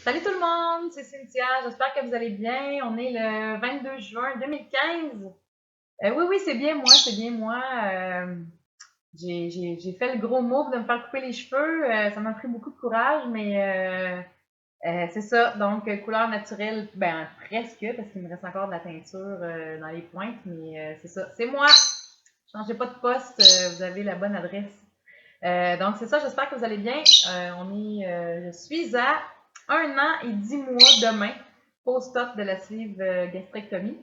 Salut tout le monde, c'est Cynthia, j'espère que vous allez bien. On est le 22 juin 2015. Oui, c'est bien moi, c'est bien moi. J'ai fait le gros move de me faire couper les cheveux. Ça m'a pris beaucoup de courage, mais c'est ça. Donc, couleur naturelle, ben presque, parce qu'il me reste encore de la teinture dans les pointes, mais c'est ça. C'est moi! Changez pas de poste, vous avez la bonne adresse. Donc, c'est ça, j'espère que vous allez bien. Je suis à 1 an et 10 mois demain, post-op de la sleeve gastrectomie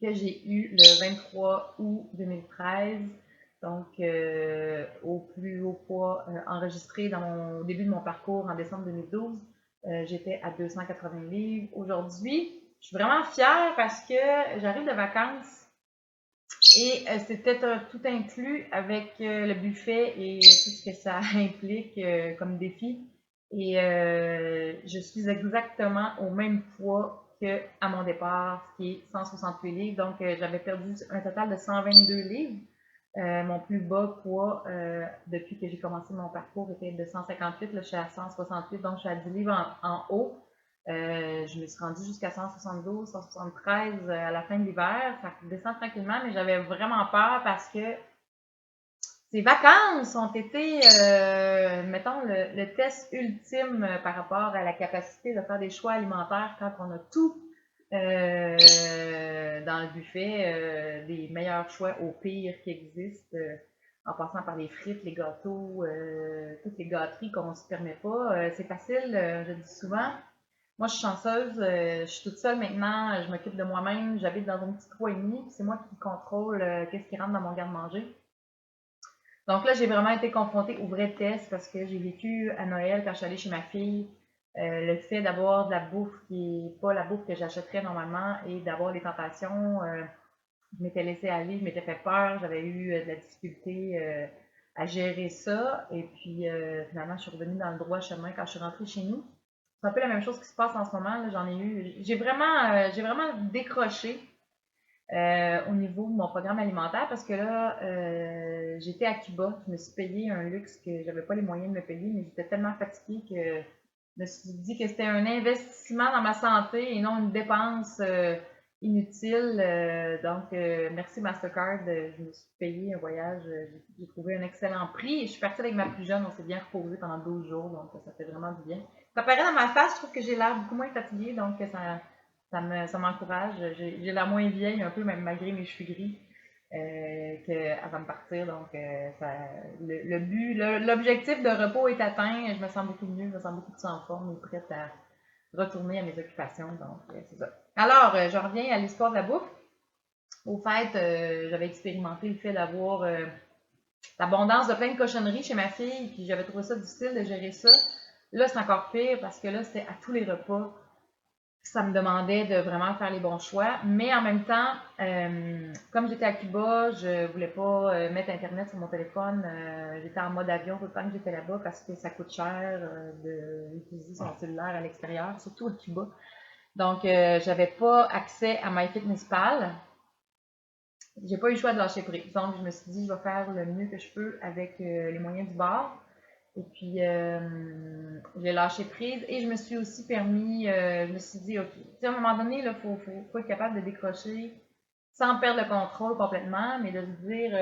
que j'ai eu le 23 août 2013. Donc, au plus haut poids enregistré au début de mon parcours en décembre 2012, j'étais à 280 livres. Aujourd'hui, je suis vraiment fière parce que j'arrive de vacances et c'était tout inclus avec le buffet et tout ce que ça implique comme défi. Et je suis exactement au même poids qu'à mon départ, ce qui est 168 livres. Donc, j'avais perdu un total de 122 livres. Mon plus bas poids depuis que j'ai commencé mon parcours était de 158. Là, je suis à 168, donc je suis à 10 livres en haut. Je me suis rendue jusqu'à 172, 173 à la fin de l'hiver. Ça descend tranquillement, mais j'avais vraiment peur parce que ces vacances ont été, mettons, le test ultime par rapport à la capacité de faire des choix alimentaires quand on a tout dans le buffet, des meilleurs choix au pire qui existent, en passant par les frites, les gâteaux, toutes les gâteries qu'on ne se permet pas. C'est facile, je dis souvent. Moi, je suis chanceuse, je suis toute seule maintenant, je m'occupe de moi-même, j'habite dans un petit 3,5, c'est moi qui contrôle qu'est-ce qui rentre dans mon garde-manger. Donc là, j'ai vraiment été confrontée au vrai test parce que j'ai vécu à Noël, quand je suis allée chez ma fille, le fait d'avoir de la bouffe qui n'est pas la bouffe que j'achèterais normalement et d'avoir des tentations. Je m'étais laissée aller, je m'étais fait peur, j'avais eu de la difficulté à gérer ça. Et puis finalement, je suis revenue dans le droit chemin quand je suis rentrée chez nous. C'est un peu la même chose qui se passe en ce moment. J'en ai eu, j'ai vraiment décroché au niveau de mon programme alimentaire parce que là, j'étais à Cuba. Je me suis payé un luxe que j'avais pas les moyens de me payer, mais j'étais tellement fatiguée que je me suis dit que c'était un investissement dans ma santé et non une dépense inutile. Merci Mastercard. Je me suis payé un voyage. J'ai trouvé un excellent prix et je suis partie avec ma plus jeune. On s'est bien reposé pendant 12 jours, donc ça fait vraiment du bien. Ça paraît dans ma face, je trouve que j'ai l'air beaucoup moins fatiguée, donc ça m'encourage. J'ai l'air moins vieille un peu, même malgré mes cheveux gris, qu'avant de partir. Donc, le but, l'objectif de repos est atteint. Je me sens beaucoup mieux, je me sens beaucoup plus en forme et prête à retourner à mes occupations. Donc, c'est ça. Alors, je reviens à l'histoire de la bouffe. Au fait, j'avais expérimenté le fait d'avoir l'abondance de plein de cochonneries chez ma fille, puis j'avais trouvé ça difficile de gérer ça. Là, c'est encore pire parce que là, c'était à tous les repas. Ça me demandait de vraiment faire les bons choix, mais en même temps, comme j'étais à Cuba, je voulais pas mettre Internet sur mon téléphone. J'étais en mode avion tout le temps que j'étais là-bas parce que ça coûte cher d'utiliser son cellulaire à l'extérieur, surtout au Cuba. Donc, j'avais pas accès à MyFitnessPal. J'ai pas eu le choix de lâcher prise. Donc, je me suis dit, je vais faire le mieux que je peux avec les moyens du bord. Et puis, j'ai lâché prise et je me suis aussi permis, je me suis dit, OK, à un moment donné, il faut être capable de décrocher sans perdre le contrôle complètement, mais de se dire,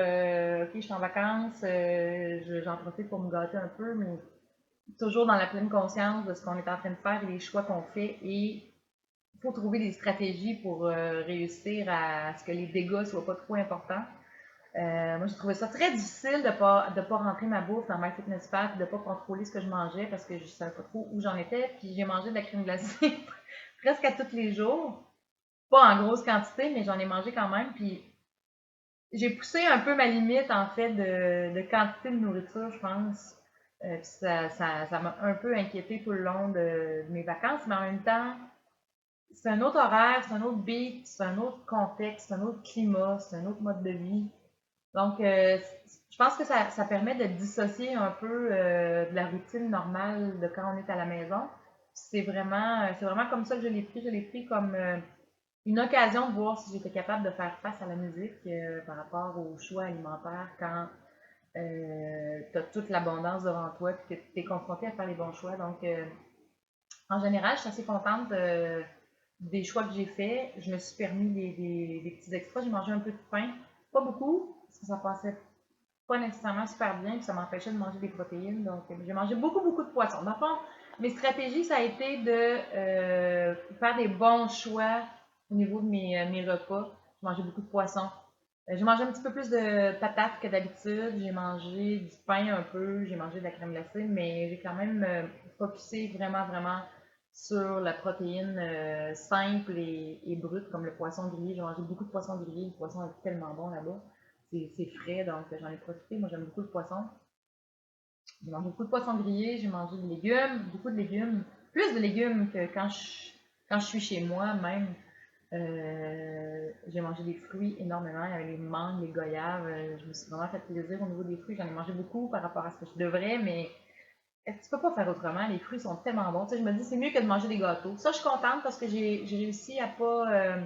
OK, je suis en vacances, j'en profite pour me gâter un peu, mais toujours dans la pleine conscience de ce qu'on est en train de faire et les choix qu'on fait. Et il faut trouver des stratégies pour réussir à ce que les dégâts soient pas trop importants. Moi, j'ai trouvé ça très difficile de pas rentrer ma bouffe dans MyFitnessPal, de pas contrôler ce que je mangeais parce que je savais pas trop où j'en étais. Puis j'ai mangé de la crème glacée presque à tous les jours. Pas en grosse quantité, mais j'en ai mangé quand même. Puis j'ai poussé un peu ma limite, en fait, de quantité de nourriture, je pense. Puis ça m'a un peu inquiété tout le long de mes vacances, mais en même temps, c'est un autre horaire, c'est un autre beat, c'est un autre contexte, c'est un autre climat, c'est un autre mode de vie. Donc, je pense que ça permet de dissocier un peu de la routine normale de quand on est à la maison. C'est vraiment comme ça que je l'ai pris. Je l'ai pris comme une occasion de voir si j'étais capable de faire face à la musique par rapport aux choix alimentaires quand tu as toute l'abondance devant toi et que tu es confronté à faire les bons choix. Donc, En général, je suis assez contente des choix que j'ai faits. Je me suis permis des petits extras. J'ai mangé un peu de pain, pas beaucoup, parce que ça passait pas nécessairement super bien, puis ça m'empêchait de manger des protéines. Donc, j'ai mangé beaucoup de poissons. Dans le fond, mes stratégies, ça a été de faire des bons choix au niveau de mes repas. J'ai mangé beaucoup de poissons. J'ai mangé un petit peu plus de patates que d'habitude. J'ai mangé du pain un peu. J'ai mangé de la crème glacée, mais j'ai quand même focusé vraiment sur la protéine simple et brute, comme le poisson grillé. J'ai mangé beaucoup de poisson grillé. Le poisson est tellement bon là-bas. C'est frais, donc j'en ai profité. Moi, j'aime beaucoup le poisson. J'ai mangé beaucoup de poisson grillé, j'ai mangé des légumes, beaucoup de légumes. Plus de légumes que quand je suis chez moi, même. J'ai mangé des fruits énormément. Il y avait les mangues, les goyaves. Je me suis vraiment fait plaisir au niveau des fruits. J'en ai mangé beaucoup par rapport à ce que je devrais, mais tu peux pas faire autrement. Les fruits sont tellement bons. Tu sais, je me dis, c'est mieux que de manger des gâteaux. Ça, je suis contente parce que j'ai réussi à pas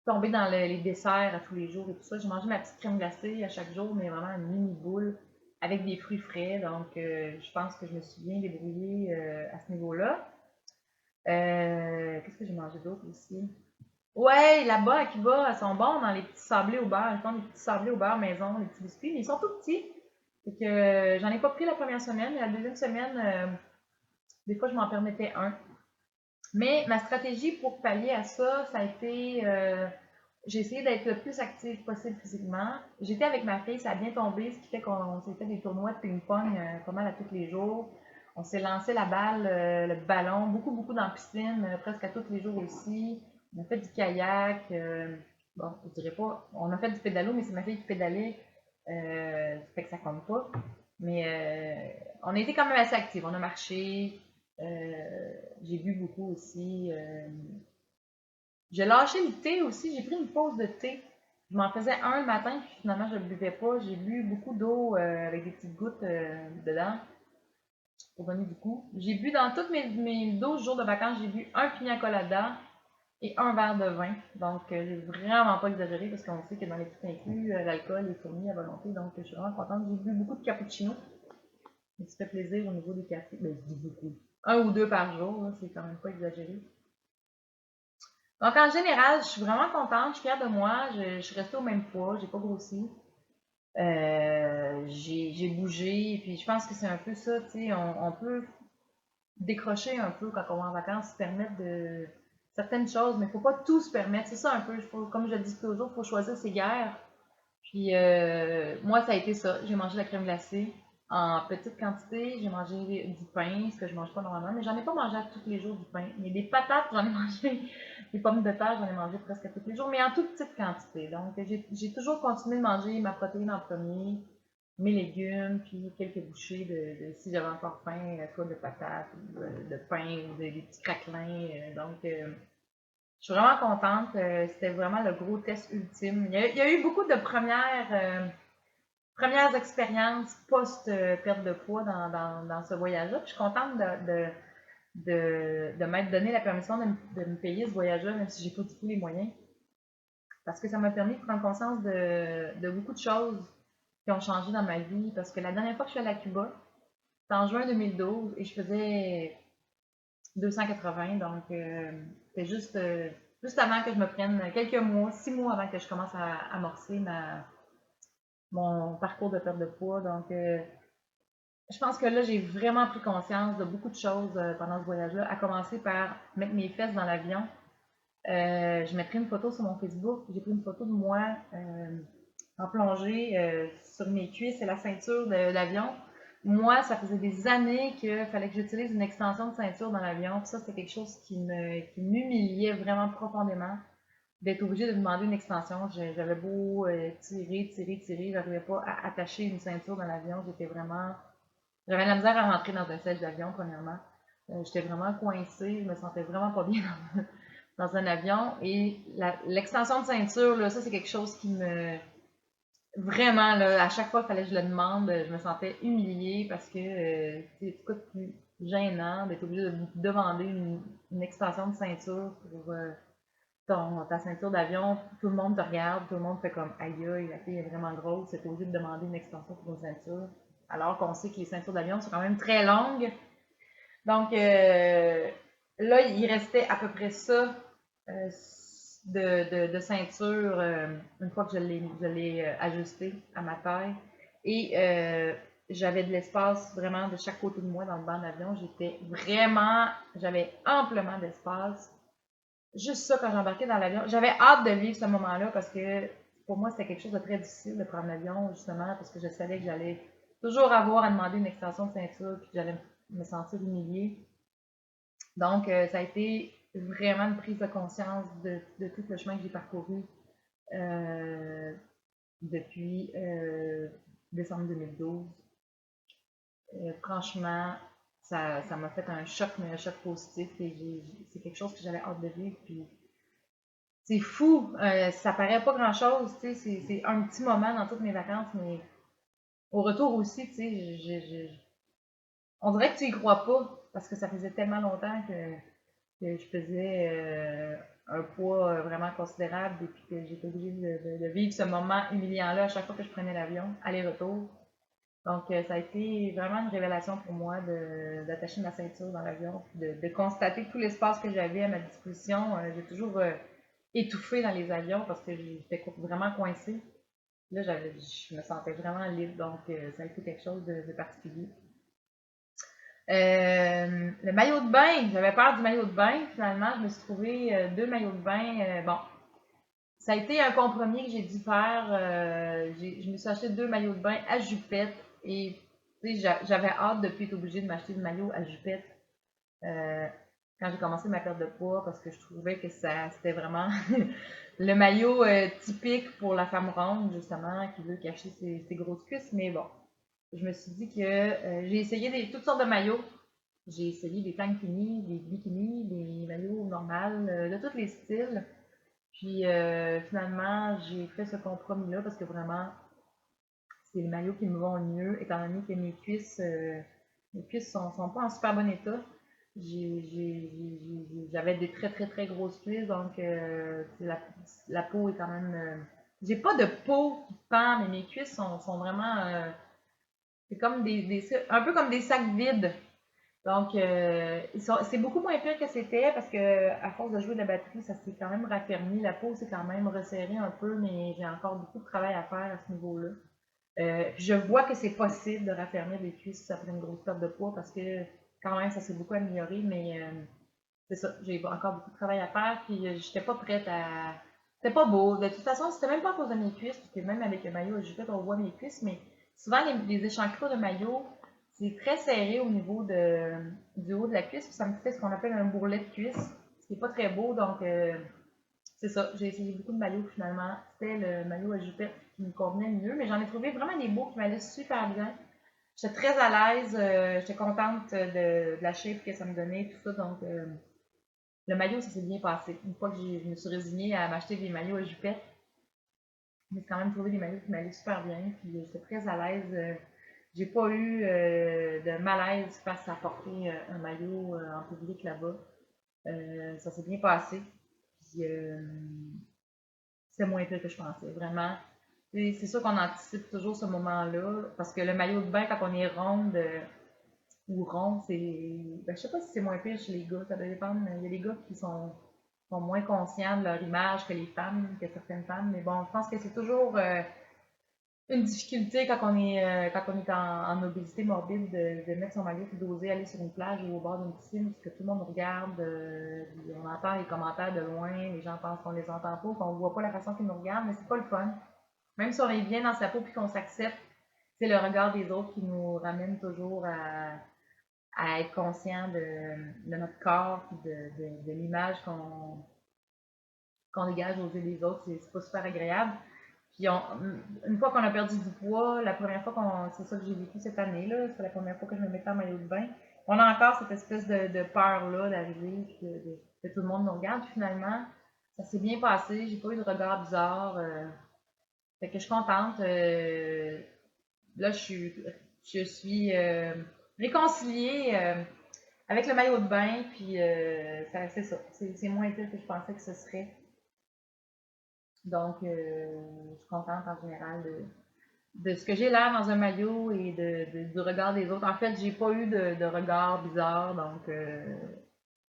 tomber dans les desserts à tous les jours et tout ça. J'ai mangé ma petite crème glacée à chaque jour, mais vraiment une mini boule avec des fruits frais. Donc, je pense que je me suis bien débrouillée à ce niveau-là. Qu'est-ce que j'ai mangé d'autre aussi? Ouais, là-bas à Cuba, elles sont bons dans les petits sablés au beurre. Ils font des petits sablés au beurre maison, les petits biscuits, mais ils sont tout petits. Fait que j'en ai pas pris la première semaine, mais la deuxième semaine, des fois, je m'en permettais un. Mais ma stratégie pour pallier à ça, ça a été j'ai essayé d'être le plus active possible physiquement. J'étais avec ma fille, ça a bien tombé, ce qui fait qu'on s'est fait des tournois de ping-pong pas mal à tous les jours. On s'est lancé la balle, le ballon, beaucoup dans la piscine, presque à tous les jours aussi. On a fait du kayak, bon, je dirais pas, on a fait du pédalo, mais c'est ma fille qui pédalait, ça fait que ça compte pas. Mais on a été quand même assez actifs. On a marché, j'ai bu beaucoup aussi. J'ai lâché le thé aussi, j'ai pris une pause de thé. Je m'en faisais un le matin, puis finalement je ne le buvais pas. J'ai bu beaucoup d'eau avec des petites gouttes dedans pour donner du goût. J'ai bu dans tous mes 12 jours de vacances, j'ai bu un pina colada et un verre de vin. Donc j'ai vraiment pas exagéré parce qu'on sait que dans les tout inclus, l'alcool est fourni à volonté. Donc je suis vraiment contente. J'ai bu beaucoup de cappuccino. Ça me fait plaisir au niveau des cafés. Ben, je dis beaucoup. Un ou deux par jour, c'est quand même pas exagéré. Donc, en général, je suis vraiment contente, je suis fière de moi. Je suis restée au même poids, j'ai pas grossi. J'ai bougé, et puis je pense que c'est un peu ça, tu sais, on peut décrocher un peu quand on va en vacances, se permettre de certaines choses, mais il faut pas tout se permettre. C'est ça un peu, comme je le dis toujours, il faut choisir ses guerres. Puis moi, ça a été ça. J'ai mangé la crème glacée en petite quantité. J'ai mangé du pain, ce que je mange pas normalement, mais j'en ai pas mangé à tous les jours du pain. Mais des patates, j'en ai mangé. Des pommes de terre, j'en ai mangé presque à tous les jours, mais en toute petite quantité. Donc, j'ai toujours continué de manger ma protéine en premier, mes légumes, puis quelques bouchées si j'avais encore faim, soit de patates, ou de pain, ou des petits craquelins. Donc, je suis vraiment contente. C'était vraiment le gros test ultime. Il y a eu beaucoup de premières expériences post-perte de poids dans ce voyage-là. Puis je suis contente de m'être donné la permission de me payer ce voyage-là, même si j'ai pas du tout les moyens. Parce que ça m'a permis de prendre conscience de beaucoup de choses qui ont changé dans ma vie. Parce que la dernière fois que je suis allée à Cuba, c'était en juin 2012 et je faisais 280. Donc, c'était juste avant que je me prenne quelques mois, 6 mois avant que je commence à amorcer mon parcours de perte de poids. Donc, je pense que là, j'ai vraiment pris conscience de beaucoup de choses pendant ce voyage-là, à commencer par mettre mes fesses dans l'avion. Je mettrai une photo sur mon Facebook. J'ai pris une photo de moi en plongée sur mes cuisses et la ceinture de l'avion. Moi, ça faisait des années qu'il fallait que j'utilise une extension de ceinture dans l'avion. Ça, c'était quelque chose qui m'humiliait vraiment profondément d'être obligée de demander une extension. J'avais beau tirer, j'arrivais pas à attacher une ceinture dans l'avion. J'avais la misère à rentrer dans un siège d'avion, premièrement. J'étais vraiment coincée, je me sentais vraiment pas bien dans un avion. Et l'extension de ceinture, là, ça, c'est quelque chose qui me... Vraiment, là, à chaque fois qu'il fallait que je le demande, je me sentais humiliée parce que c'est quoi de plus gênant d'être obligé de demander une extension de ceinture pour ta ceinture d'avion. Tout le monde te regarde, tout le monde fait comme aïe aïe, la fille est vraiment grosse, c'est obligé de demander une extension pour une ceinture. Alors qu'on sait que les ceintures d'avion sont quand même très longues. Donc, là, il restait à peu près ça de ceinture une fois que je l'ai ajusté à ma taille. Et j'avais de l'espace vraiment de chaque côté de moi dans le banc d'avion. J'avais amplement d'espace. Juste ça, quand j'embarquais dans l'avion, j'avais hâte de vivre ce moment-là parce que pour moi, c'était quelque chose de très difficile de prendre l'avion, justement, parce que je savais que j'allais toujours avoir à demander une extension de ceinture puis que j'allais me sentir humiliée. Donc, ça a été vraiment une prise de conscience de tout le chemin que j'ai parcouru euh, depuis décembre 2012. Franchement, ça m'a fait un choc, mais un choc positif. Et c'est quelque chose que j'avais hâte de vivre. Puis c'est fou, ça paraît pas grand-chose, tu sais, c'est un petit moment dans toutes mes vacances, mais au retour aussi, tu sais, on dirait que tu y crois pas, parce que ça faisait tellement longtemps que je faisais un poids vraiment considérable et puis que j'étais obligée de vivre ce moment humiliant-là à chaque fois que je prenais l'avion, aller-retour. Donc, ça a été vraiment une révélation pour moi d'attacher ma ceinture dans l'avion, de constater que tout l'espace que j'avais à ma disposition, j'ai toujours étouffé dans les avions parce que j'étais vraiment coincée. Là, je me sentais vraiment libre, donc ça a été quelque chose de particulier. Le maillot de bain, j'avais peur du maillot de bain. Finalement, je me suis trouvé deux maillots de bain. Bon, ça a été un compromis que j'ai dû faire. Je me suis acheté deux maillots de bain à jupette et j'avais hâte de plus être obligée de m'acheter de maillot à jupette euh, quand j'ai commencé ma perte de poids parce que je trouvais que c'était vraiment le maillot typique pour la femme ronde, justement, qui veut cacher ses grosses cuisses. Mais bon, je me suis dit que j'ai essayé toutes sortes de maillots. J'ai essayé des tankinis, des bikinis, des maillots normaux, de tous les styles. Puis finalement, j'ai fait ce compromis-là parce que vraiment, c'est les maillots qui me vont le mieux, étant donné que mes cuisses sont pas en super bon état. J'avais des très très très grosses cuisses, donc la peau est quand même. J'ai pas de peau qui pend, mais mes cuisses sont vraiment. C'est comme un peu comme des sacs vides. Donc, c'est beaucoup moins pire que c'était parce que à force de jouer de la batterie, ça s'est quand même raffermi. La peau s'est quand même resserrée un peu, mais j'ai encore beaucoup de travail à faire à ce niveau-là. Je vois que c'est possible de raffermir les cuisses après une grosse perte de poids parce que quand même, ça s'est beaucoup amélioré, mais c'est ça, j'ai encore beaucoup de travail à faire, puis j'étais pas prête à. C'était pas beau. De toute façon, c'était même pas à cause de mes cuisses, parce que même avec le maillot, j'ai fait, on voit mes cuisses, mais souvent, les échancrures de maillot, c'est très serré au niveau du haut de la cuisse, puis ça me fait ce qu'on appelle un bourrelet de cuisse, ce qui est pas très beau, donc c'est ça. J'ai essayé beaucoup de maillots finalement. C'était le maillot à jupette qui me convenait le mieux, mais j'en ai trouvé vraiment des beaux qui m'allaient super bien. J'étais très à l'aise, j'étais contente de la shape que ça me donnait, tout ça, donc le maillot, ça s'est bien passé. Une fois que je me suis résignée à m'acheter des maillots à jupette, j'ai quand même trouvé des maillots qui m'allaient super bien. Puis j'étais très à l'aise. J'ai pas eu de malaise face à porter un maillot en public là-bas. Ça s'est bien passé. Puis c'est moins pire que je pensais, vraiment. C'est sûr qu'on anticipe toujours ce moment-là, parce que le maillot de bain, quand on est ronde ou rond, je sais pas si c'est moins pire chez les gars, ça doit dépendre. Il y a des gars qui sont moins conscients de leur image que les femmes, que certaines femmes, mais bon, je pense que c'est toujours une difficulté quand on est en obésité morbide de mettre son maillot et d'oser aller sur une plage ou au bord d'une piscine parce que tout le monde nous regarde, on entend les commentaires de loin, les gens pensent qu'on les entend pas, qu'on voit pas la façon qu'ils nous regardent, mais c'est pas le fun. Même si on est bien dans sa peau puis qu'on s'accepte, c'est le regard des autres qui nous ramène toujours à être conscient de notre corps et de l'image qu'on dégage aux yeux des autres. C'est pas super agréable. Puis une fois qu'on a perdu du poids, la première fois c'est ça que j'ai vécu cette année-là, c'est la première fois que je me mettais en maillot de bain. On a encore cette espèce de peur-là d'arriver, puis que tout le monde nous regarde. Puis finalement, ça s'est bien passé, j'ai pas eu de regard bizarre. Fait que je suis contente. Là, je suis réconciliée avec le maillot de bain, puis c'est ça. C'est moins pire que je pensais que ce serait. Donc, je suis contente en général de ce que j'ai l'air dans un maillot et du regard des autres. En fait, j'ai pas eu de regard bizarre, donc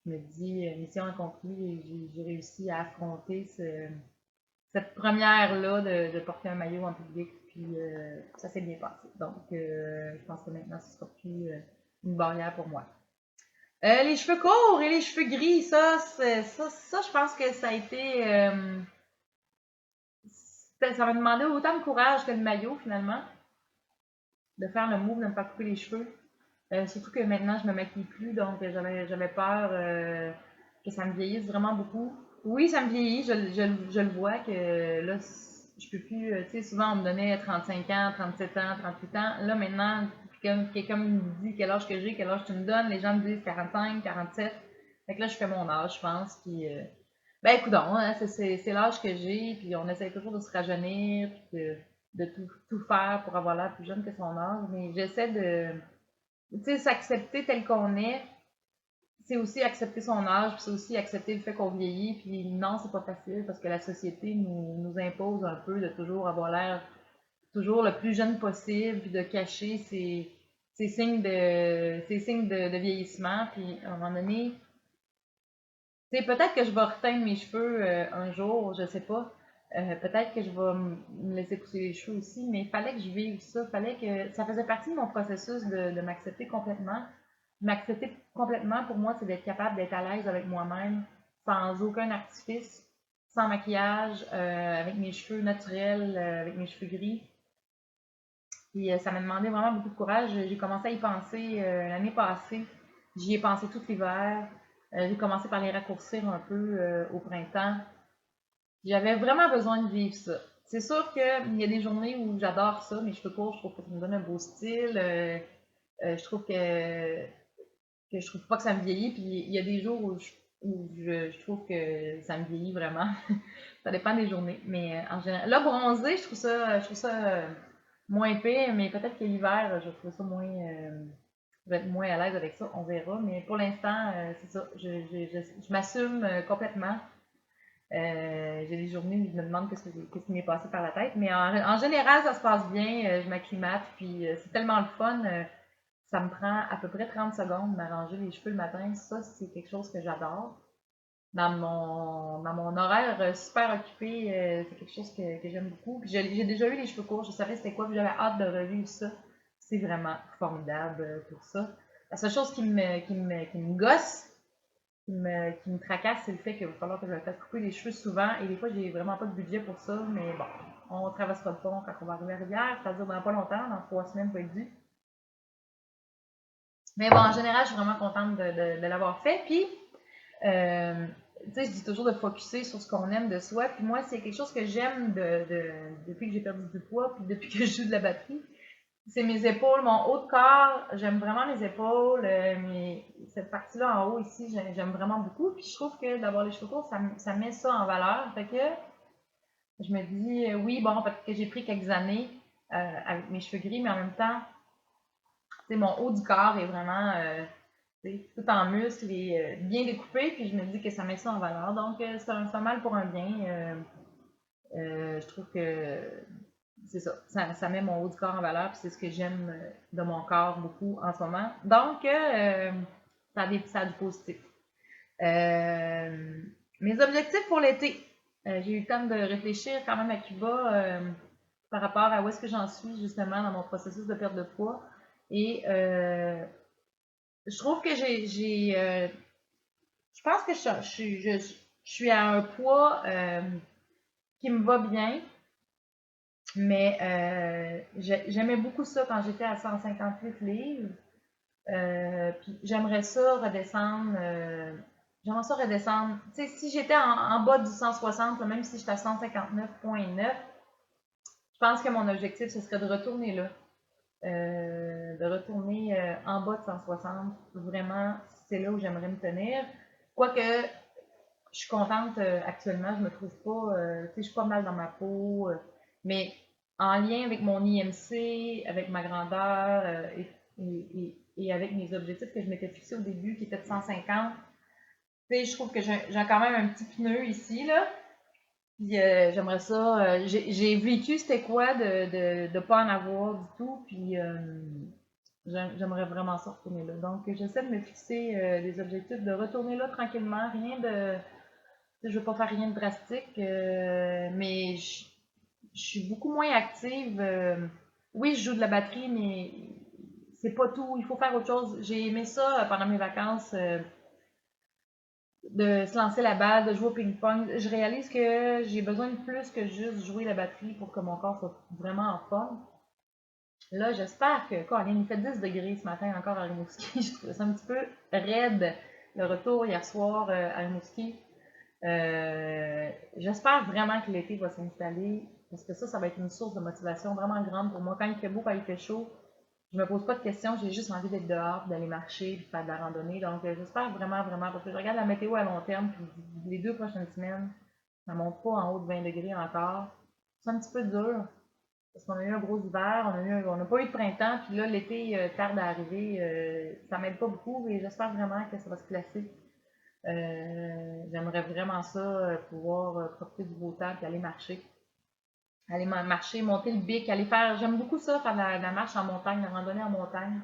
je me dis, mission accomplie, j'ai réussi à affronter cette première-là de porter un maillot en public, puis ça s'est bien passé. Donc, je pense que maintenant, ce sera plus une barrière pour moi. Les cheveux courts et les cheveux gris, ça, je pense que ça a été. Ça m'a demandé autant de courage que de maillot, finalement, de faire le move, de me faire couper les cheveux. Surtout que maintenant, je me maquille plus, donc j'avais peur que ça me vieillisse vraiment beaucoup. Oui, ça me vieillit, je le vois que là, je peux plus, tu sais, souvent on me donnait 35 ans, 37 ans, 38 ans. Là, maintenant, quelqu'un me dit quel âge que j'ai, quel âge tu me donnes, les gens me disent 45, 47. Fait que là, je fais mon âge, je pense, puis ben, écoudonc, hein, c'est l'âge que j'ai, puis on essaie toujours de se rajeunir, puis de tout faire pour avoir l'air plus jeune que son âge, mais j'essaie de, tu sais, s'accepter tel qu'on est, c'est aussi accepter son âge, puis c'est aussi accepter le fait qu'on vieillit, puis non, c'est pas facile, parce que la société nous impose un peu de toujours avoir l'air toujours le plus jeune possible, puis de cacher ces signes de vieillissement, puis à un moment donné, tu sais, peut-être que je vais reteindre mes cheveux un jour, je sais pas. Peut-être que je vais me laisser pousser les cheveux aussi, mais il fallait que je vive ça. Fallait que ça faisait partie de mon processus de m'accepter complètement. M'accepter complètement, pour moi, c'est d'être capable d'être à l'aise avec moi-même, sans aucun artifice, sans maquillage, avec mes cheveux naturels, avec mes cheveux gris. Puis ça m'a demandé vraiment beaucoup de courage. J'ai commencé à y penser l'année passée. J'y ai pensé tout l'hiver. J'ai commencé par les raccourcir un peu au printemps. J'avais vraiment besoin de vivre ça. C'est sûr qu'il y a des journées où j'adore ça, mes cheveux courts, je trouve que ça me donne un beau style. Je trouve que je trouve pas que ça me vieillit. Puis il y a des jours où je trouve que ça me vieillit vraiment. Ça dépend des journées. Mais en général, là, bronzer, je trouve ça moins pire, mais peut-être que l'hiver, je trouve ça moins. Je vais être moins à l'aise avec ça, on verra. Mais pour l'instant, c'est ça. Je m'assume complètement. J'ai des journées où je me demande qu'est-ce qui m'est passé par la tête. Mais en général, ça se passe bien. Je m'acclimate. Puis c'est tellement le fun. Ça me prend à peu près 30 secondes de m'arranger les cheveux le matin. Ça, c'est quelque chose que j'adore. Dans mon horaire super occupé, c'est quelque chose que j'aime beaucoup. Puis j'ai déjà eu les cheveux courts, je savais c'était quoi, puis j'avais hâte de revivre ça. C'est vraiment formidable pour ça. La seule chose qui me gosse, qui me tracasse, c'est le fait qu'il va falloir que je me fasse couper les cheveux souvent. Et des fois, j'ai vraiment pas de budget pour ça. Mais bon, on traversera le pont quand on va arriver à Rivière. Ça dure dans pas longtemps, dans 3 semaines, pour être dû. Mais bon, en général, je suis vraiment contente de l'avoir fait. Puis, euh, tu sais, je dis toujours de focusser sur ce qu'on aime de soi. Puis moi, c'est quelque chose que j'aime depuis que j'ai perdu du poids, puis depuis que je joue de la batterie. C'est mes épaules, mon haut de corps. J'aime vraiment mes épaules. Cette partie-là en haut ici, j'aime vraiment beaucoup. Puis je trouve que d'avoir les cheveux courts, ça met ça en valeur. Fait que je me dis, oui, bon, peut-être que j'ai pris quelques années avec mes cheveux gris, mais en même temps, tu sais, mon haut du corps est vraiment tout en muscles et bien découpé, puis je me dis que ça met ça en valeur. Donc, c'est un mal pour un bien. Je trouve que c'est ça met mon haut du corps en valeur, puis c'est ce que j'aime de mon corps beaucoup en ce moment. Donc, ça a du positif. Mes objectifs pour l'été. J'ai eu le temps de réfléchir quand même à Cuba par rapport à où est-ce que j'en suis justement dans mon processus de perte de poids. Et je trouve que je pense que je suis à un poids qui me va bien, mais j'aimais beaucoup ça quand j'étais à 158 livres. Puis j'aimerais ça redescendre. J'aimerais ça redescendre. Tu sais, si j'étais en bas du 160, même si j'étais à 159,9, je pense que mon objectif, ce serait de retourner là. De retourner en bas de 160. Vraiment, c'est là où j'aimerais me tenir. Quoique, je suis contente actuellement, je me trouve pas, tu sais, je suis pas mal dans ma peau, mais en lien avec mon IMC, avec ma grandeur et avec mes objectifs que je m'étais fixés au début, qui étaient de 150, tu sais, je trouve que j'ai quand même un petit pneu ici, là. Puis j'aimerais ça. J'ai vécu c'était quoi de pas en avoir du tout. Puis j'aimerais vraiment ça retourner là. Donc, j'essaie de me fixer des objectifs, de retourner là tranquillement, rien de. Je ne veux pas faire rien de drastique, mais je suis beaucoup moins active. Oui, je joue de la batterie, mais c'est pas tout. Il faut faire autre chose. J'ai aimé ça pendant mes vacances, de se lancer la balle, de jouer au ping-pong. Je réalise que j'ai besoin de plus que juste jouer la batterie pour que mon corps soit vraiment en forme. Là, j'espère que, Colin, il fait 10 degrés ce matin encore à Rimouski. Je trouve ça un petit peu raide, le retour hier soir à Rimouski. J'espère vraiment que l'été va s'installer parce que ça va être une source de motivation vraiment grande pour moi. Quand il fait beau, quand il fait chaud, je me pose pas de questions, j'ai juste envie d'être dehors, d'aller marcher, de faire de la randonnée. Donc, j'espère vraiment, vraiment, parce que je regarde la météo à long terme, puis les 2 prochaines semaines, ça monte pas en haut de 20 degrés encore. C'est un petit peu dur, parce qu'on a eu un gros hiver, on n'a pas eu de printemps, puis là, l'été tarde à arriver. Ça m'aide pas beaucoup, mais j'espère vraiment que ça va se placer. J'aimerais vraiment ça, pouvoir profiter du beau temps, puis aller marcher. Aller marcher, monter le bic, aller faire. J'aime beaucoup ça, faire la marche en montagne, la randonnée en montagne.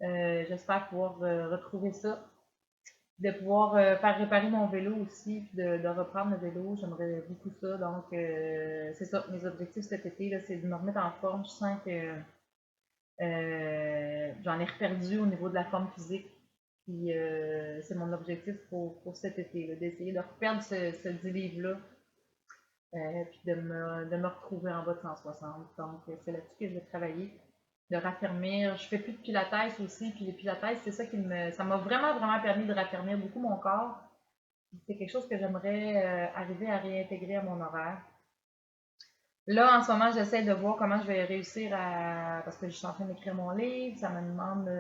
J'espère pouvoir retrouver ça. De pouvoir faire réparer mon vélo aussi, puis de reprendre le vélo. J'aimerais beaucoup ça. Donc, c'est ça. Mes objectifs cet été, là, c'est de me remettre en forme. Je sens que j'en ai reperdu au niveau de la forme physique. Puis, c'est mon objectif pour cet été, d'essayer de reperdre ce 10 livres-là. Puis de me retrouver en bas de 160. Donc, c'est là-dessus que je vais travailler. De raffermir. Je fais plus de pilates aussi. Puis les pilates, c'est ça ça m'a vraiment, vraiment permis de raffermir beaucoup mon corps. C'est quelque chose que j'aimerais arriver à réintégrer à mon horaire. Là, en ce moment, j'essaie de voir comment je vais réussir à. Parce que je suis en train d'écrire mon livre, ça me demande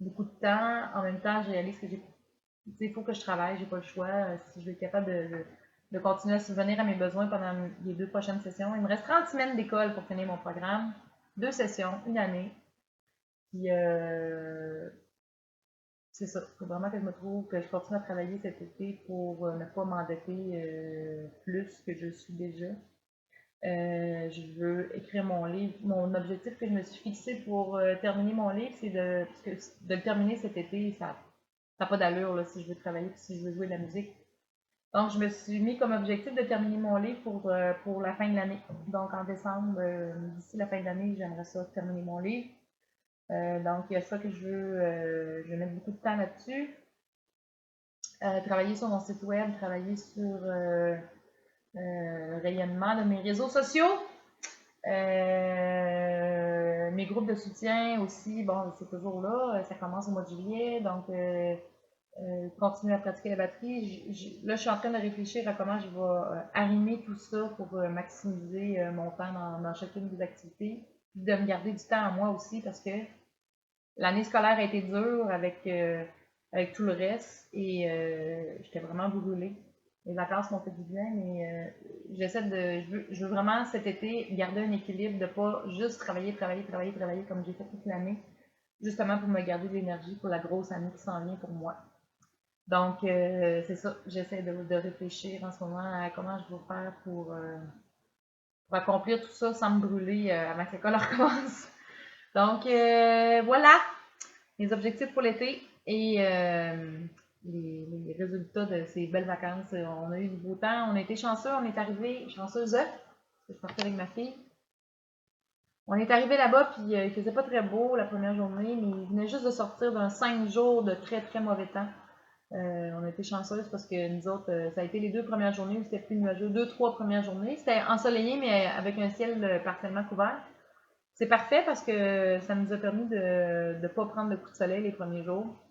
beaucoup de temps. En même temps, je réalise que il faut que je travaille, j'ai pas le choix. Si je veux être capable de continuer à subvenir à mes besoins pendant les 2 prochaines sessions. Il me reste 30 semaines d'école pour finir mon programme. 2 sessions, une année. Puis c'est ça. Il faut vraiment que je me trouve, que je continue à travailler cet été pour ne pas m'endetter plus que je suis déjà. Je veux écrire mon livre. Mon objectif que je me suis fixé pour terminer mon livre, c'est de le terminer cet été. Ça n'a pas d'allure là, si je veux travailler et si je veux jouer de la musique. Donc, je me suis mis comme objectif de terminer mon livre pour la fin de l'année. Donc, en décembre, d'ici la fin de l'année, j'aimerais ça terminer mon livre. Donc, il y a ça que je vais mettre beaucoup de temps là-dessus. Travailler sur mon site web, travailler sur le rayonnement de mes réseaux sociaux. Mes groupes de soutien aussi, bon, c'est toujours là. Ça commence au mois de juillet, donc continuer à pratiquer la batterie. Là, je suis en train de réfléchir à comment je vais arrimer tout ça pour maximiser mon temps dans chacune des activités. Puis de me garder du temps à moi aussi parce que l'année scolaire a été dure avec tout le reste et j'étais vraiment brûlée. Les vacances m'ont fait du bien, mais je veux vraiment cet été garder un équilibre, de pas juste travailler comme j'ai fait toute l'année, justement pour me garder de l'énergie pour la grosse année qui s'en vient pour moi. Donc, c'est ça, j'essaie de réfléchir en ce moment à comment je vais faire pour accomplir tout ça sans me brûler avant que l'école recommence. Donc, voilà mes objectifs pour l'été et les résultats de ces belles vacances. On a eu du beau temps, on a été chanceux, on est arrivé chanceuse, parce que je partais avec ma fille. On est arrivé là-bas, puis il faisait pas très beau la première journée, mais il venait juste de sortir d'un 5 jours de très très mauvais temps. On a été chanceuses parce que nous autres, ça a été les 2 premières journées où c'était plus nuageux. 2, 3 premières journées. C'était ensoleillé, mais avec un ciel partiellement couvert. C'est parfait parce que ça nous a permis de ne pas prendre le coup de soleil les premiers jours.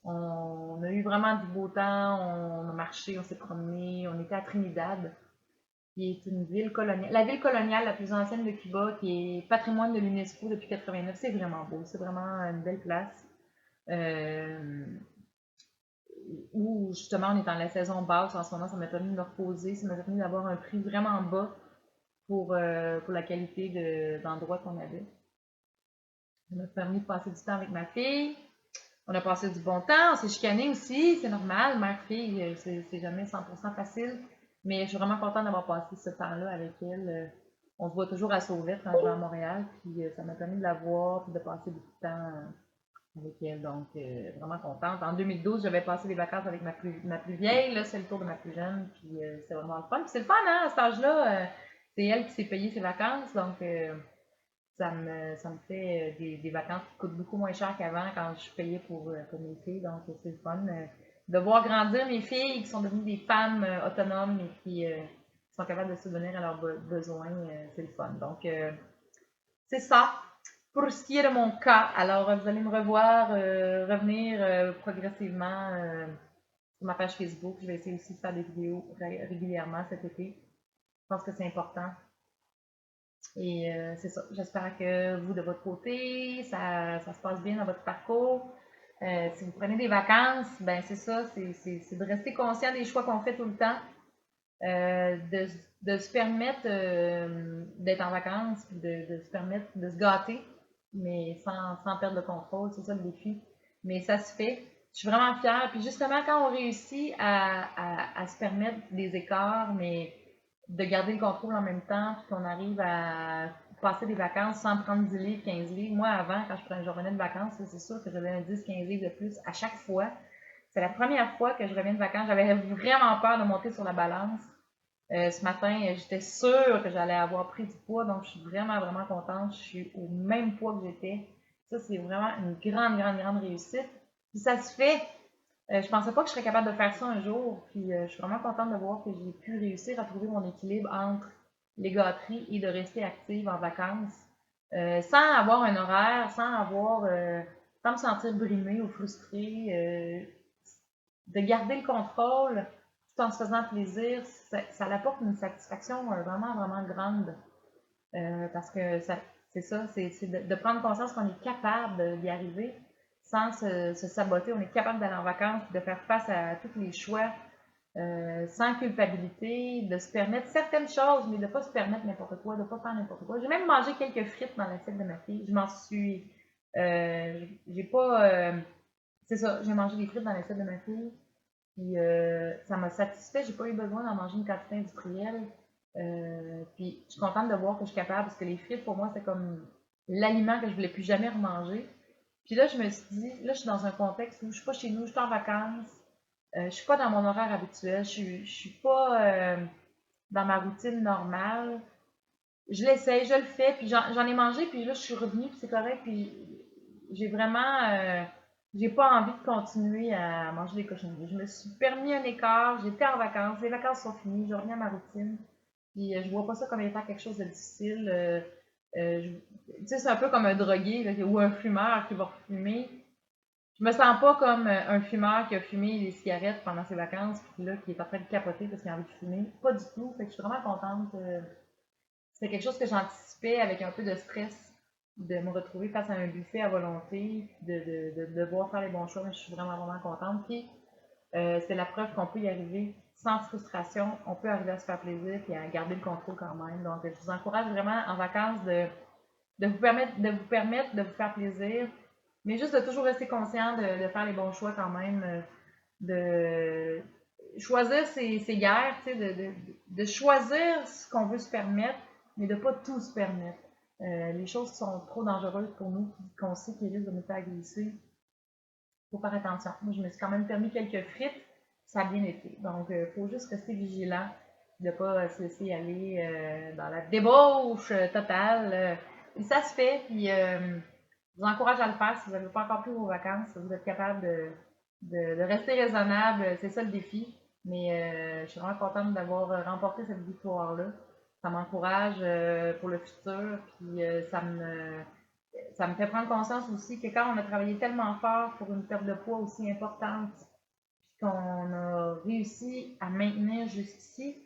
On a eu vraiment du beau temps, on a marché, on s'est promené, on était à Trinidad, qui est une ville coloniale. La ville coloniale la plus ancienne de Cuba, qui est patrimoine de l'UNESCO depuis 89. C'est vraiment beau, c'est vraiment une belle place. Où justement on est dans la saison basse en ce moment, ça m'a permis de me reposer, ça m'a permis d'avoir un prix vraiment bas pour la qualité d'endroit qu'on avait. Ça m'a permis de passer du temps avec ma fille. On a passé du bon temps, on s'est chicané aussi, c'est normal, mère-fille, c'est jamais 100% facile. Mais je suis vraiment contente d'avoir passé ce temps-là avec elle. On se voit toujours à Sauvette quand je vais à Montréal, puis ça m'a permis de la voir, puis de passer beaucoup de temps avec elle. Donc, vraiment contente. En 2012, j'avais passé des vacances avec ma plus vieille. Là, c'est le tour de ma plus jeune. Puis, c'est vraiment le fun. Puis, c'est le fun, hein, à cet âge-là. C'est elle qui s'est payée ses vacances. Donc, ça me fait des vacances qui coûtent beaucoup moins cher qu'avant quand je payais pour mes filles. Donc, c'est le fun de voir grandir mes filles qui sont devenues des femmes autonomes et qui sont capables de subvenir à leurs besoins. C'est le fun. Donc, c'est ça pour ce qui est de mon cas. Alors, vous allez me revoir revenir progressivement sur ma page Facebook. Je vais essayer aussi de faire des vidéos régulièrement cet été. Je pense que c'est important. Et c'est ça. J'espère que vous, de votre côté, ça se passe bien dans votre parcours. Si vous prenez des vacances, ben c'est ça, c'est de rester conscient des choix qu'on fait tout le temps, de se permettre d'être en vacances, de se permettre de se gâter, mais sans perdre le contrôle, c'est ça le défi. Mais ça se fait. Je suis vraiment fière. Puis justement, quand on réussit à se permettre des écarts, mais de garder le contrôle en même temps, puis qu'on arrive à passer des vacances sans prendre 10 livres, 15 livres. Moi, avant, quand je revenais de vacances, c'est sûr que j'avais un 10, 15 livres de plus à chaque fois. C'est la première fois que je reviens de vacances. J'avais vraiment peur de monter sur la balance. Ce matin, j'étais sûre que j'allais avoir pris du poids, donc je suis vraiment, vraiment contente. Je suis au même poids que j'étais. Ça, c'est vraiment une grande, grande, grande réussite. Puis ça se fait. Je pensais pas que je serais capable de faire ça un jour. Puis je suis vraiment contente de voir que j'ai pu réussir à trouver mon équilibre entre les gâteries et de rester active en vacances. Sans avoir un horaire, sans me sentir brimée ou frustrée. De garder le contrôle tout en se faisant plaisir, ça apporte une satisfaction vraiment, vraiment grande. Parce que c'est ça, c'est de prendre conscience qu'on est capable d'y arriver sans se saboter. On est capable d'aller en vacances, de faire face à tous les choix sans culpabilité, de se permettre certaines choses, mais de ne pas se permettre n'importe quoi, de ne pas faire n'importe quoi. J'ai même mangé quelques frites dans l'assiette de ma fille. Je m'en suis. J'ai pas. C'est ça, j'ai mangé des frites dans l'assiette de ma fille. Puis ça m'a satisfait, j'ai pas eu besoin d'en manger une quantité industrielle. Puis je suis contente de voir que je suis capable parce que les frites, pour moi, c'est comme l'aliment que je voulais plus jamais remanger. Puis là, je me suis dit, là, je suis dans un contexte où je suis pas chez nous, je suis en vacances, je suis pas dans mon horaire habituel, je suis pas dans ma routine normale. Je l'essaye, je le fais, puis j'en ai mangé, puis là, je suis revenue, puis c'est correct, puis j'ai vraiment, j'ai pas envie de continuer à manger des cochonneries. Je me suis permis un écart, j'étais en vacances, les vacances sont finies, je reviens à ma routine, puis je vois pas ça comme étant quelque chose de difficile. Tu sais, c'est un peu comme un drogué là, ou un fumeur qui va fumer. Je me sens pas comme un fumeur qui a fumé des cigarettes pendant ses vacances, puis là, qui est en train de capoter parce qu'il a envie de fumer. Pas du tout. Fait que je suis vraiment contente. C'était quelque chose que j'anticipais avec un peu de stress, de me retrouver face à un buffet à volonté, de devoir faire les bons choix, mais je suis vraiment, vraiment contente. Puis, c'est la preuve qu'on peut y arriver sans frustration, on peut arriver à se faire plaisir et à garder le contrôle quand même. Donc, je vous encourage vraiment en vacances de de vous faire plaisir, mais juste de toujours rester conscient de faire les bons choix quand même, de choisir ses guerres, de choisir ce qu'on veut se permettre, mais de ne pas tout se permettre. Les choses qui sont trop dangereuses pour nous, qu'on sait qu'ils risquent de nous faire glisser, il faut faire attention. Moi, je me suis quand même permis quelques frites, ça a bien été. Donc, il faut juste rester vigilant, de ne pas se laisser aller dans la débauche totale. Et ça se fait, puis je vous encourage à le faire si vous n'avez pas encore pris vos vacances, si vous êtes capable de rester raisonnable, c'est ça le défi. Mais je suis vraiment contente d'avoir remporté cette victoire-là. Ça m'encourage pour le futur, puis ça me fait prendre conscience aussi que quand on a travaillé tellement fort pour une perte de poids aussi importante, puis qu'on a réussi à maintenir jusqu'ici,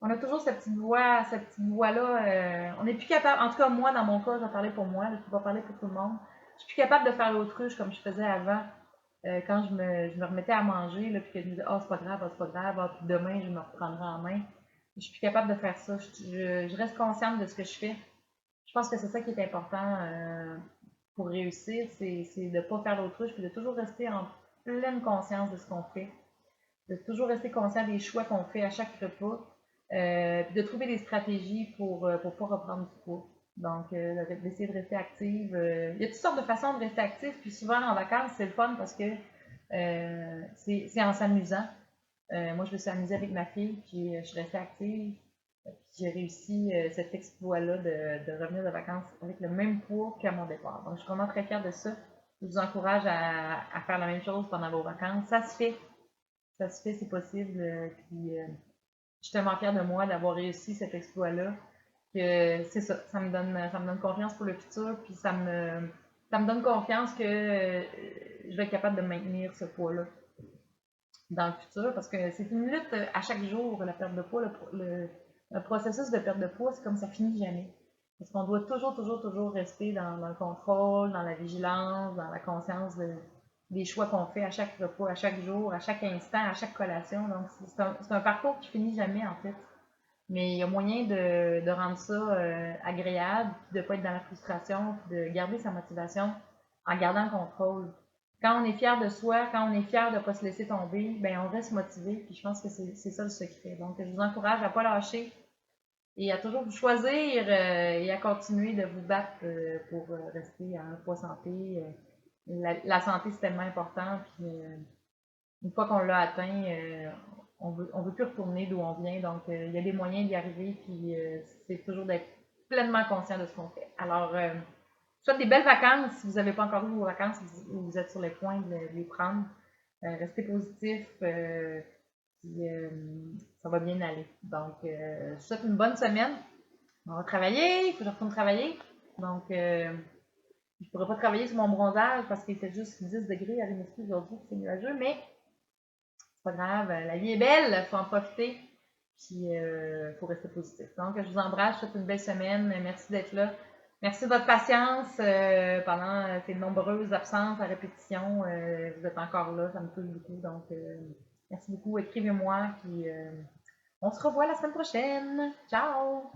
on a toujours cette petite voix-là. On n'est plus capable, en tout cas moi, dans mon cas, je vais parler pour moi, je ne peux pas parler pour tout le monde. Je suis plus capable de faire l'autruche comme je faisais avant. Quand je me remettais à manger, là, puis que je me disais, ah, c'est pas grave, ah, c'est pas grave, ah, puis demain, je me reprendrai en main. Je suis plus capable de faire ça. Je reste consciente de ce que je fais. Je pense que c'est ça qui est important pour réussir, c'est de ne pas faire l'autruche, puis de toujours rester en pleine conscience de ce qu'on fait, de toujours rester conscient des choix qu'on fait à chaque repas, puis de trouver des stratégies pour ne pas reprendre du poids. Donc, d'essayer de rester active. Il y a toutes sortes de façons de rester active. Puis souvent, en vacances, c'est le fun parce que c'est en s'amusant. Moi, je me suis amusée avec ma fille, puis je suis restée active. Puis j'ai réussi cet exploit-là de revenir de vacances avec le même poids qu'à mon départ. Donc, je suis vraiment très fière de ça. Je vous encourage à faire la même chose pendant vos vacances. Ça se fait. Ça se fait, c'est possible. Puis, je suis tellement fière de moi d'avoir réussi cet exploit-là que c'est ça. Ça me donne confiance pour le futur. Puis, ça me donne confiance que je vais être capable de maintenir ce poids-là dans le futur parce que c'est une lutte à chaque jour, la perte de poids. Le processus de perte de poids, c'est comme ça finit jamais. Parce qu'on doit toujours rester dans le contrôle, dans la vigilance, dans la conscience des choix qu'on fait à chaque repas, à chaque jour, à chaque instant, à chaque collation. Donc, c'est un parcours qui finit jamais, en fait. Mais il y a moyen de rendre ça agréable, de ne pas être dans la frustration, de garder sa motivation en gardant le contrôle. Quand on est fier de soi, quand on est fier de ne pas se laisser tomber, ben on reste motivé. Puis je pense que c'est ça le secret. Donc je vous encourage à ne pas lâcher et à toujours vous choisir et à continuer de vous battre pour rester en poids santé. La santé, c'est tellement important. Puis une fois qu'on l'a atteint, on veut plus retourner d'où on vient. Donc, il y a des moyens d'y arriver, puis c'est toujours d'être pleinement conscient de ce qu'on fait. Alors, je souhaite des belles vacances. Si vous n'avez pas encore eu vos vacances ou vous êtes sur les points de les prendre, restez positif, puis ça va bien aller. Donc, je vous souhaite une bonne semaine. On va travailler, il faut que je retourne travailler. Donc, je ne pourrais pas travailler sur mon bronzage parce qu'il fait juste 10 degrés à Rimouski aujourd'hui, c'est nuageux, mais c'est pas grave, la vie est belle, il faut en profiter, puis il faut rester positif. Donc, je vous embrasse, je vous souhaite une belle semaine, merci d'être là. Merci de votre patience pendant ces nombreuses absences à répétition. Vous êtes encore là, ça me touche beaucoup. Donc, merci beaucoup. Écrivez-moi, puis on se revoit la semaine prochaine. Ciao!